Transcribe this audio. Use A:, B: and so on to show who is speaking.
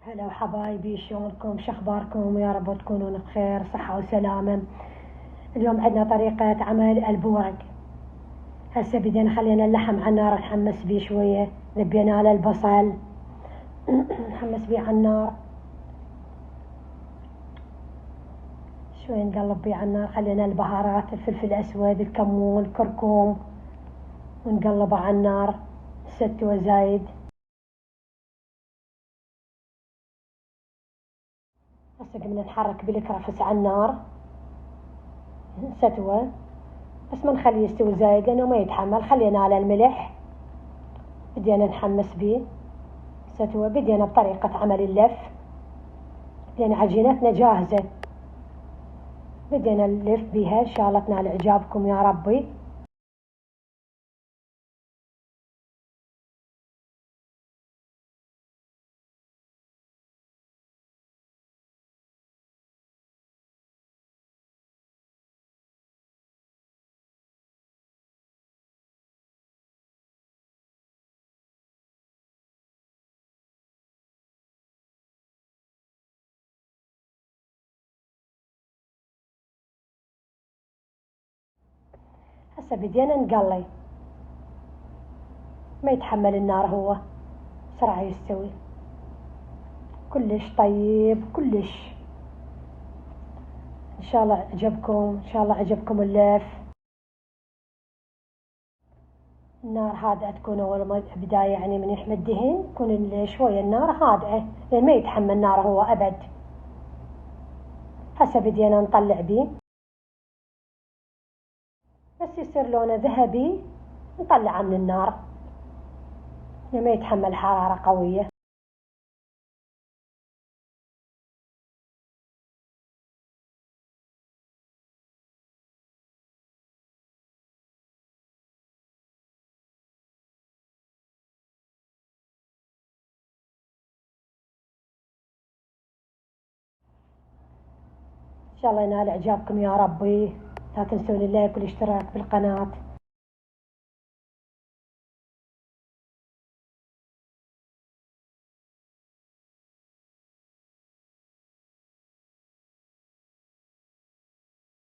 A: هلا وحبايبي، شلونكم؟ شخباركم؟ يا رب تكونون بخير صحة وسلامة. اليوم عندنا طريقة عمل البورق. هسه بدينا خلينا اللحم على النار نحمس بيه شوية. نبينا له البصل نحمس بيه على النار شوي، نقلب بيه على النار. خلينا البهارات، الفلفل الأسود، الكمون، الكركم، ونقلبه على النار ستوى زايد. هسه قمنا نحرك بالكرفس على النار ستوى، بس ما نخليه يستوي زايد لأنه ما يتحمل. خلينا على الملح. بدينا نحمس بيه ستوى. بدينا بطريقة عمل اللف. بدينا عجينتنا جاهزة، بدينا نلف بيها. إن شاء الله تنال إعجابكم يا ربي. هسه بدينا نقلي. ما يتحمل النار، هو بسرعة يستوي. كلش طيب كلش. إن شاء الله عجبكم، إن شاء الله عجبكم اللف. النار هادئة تكون أول ما بداية، يعني من يحمى الدهن يكون شوية النار هادئة، لأن ما يتحمل النار هو أبد. هسه بدينا نطلع بيه، بس يصير لونه ذهبي نطلعه من النار، ما يتحمل حرارة قوية. إن شاء الله ينال إعجابكم يا ربي. لا تنسون اللايك والاشتراك بالقناة.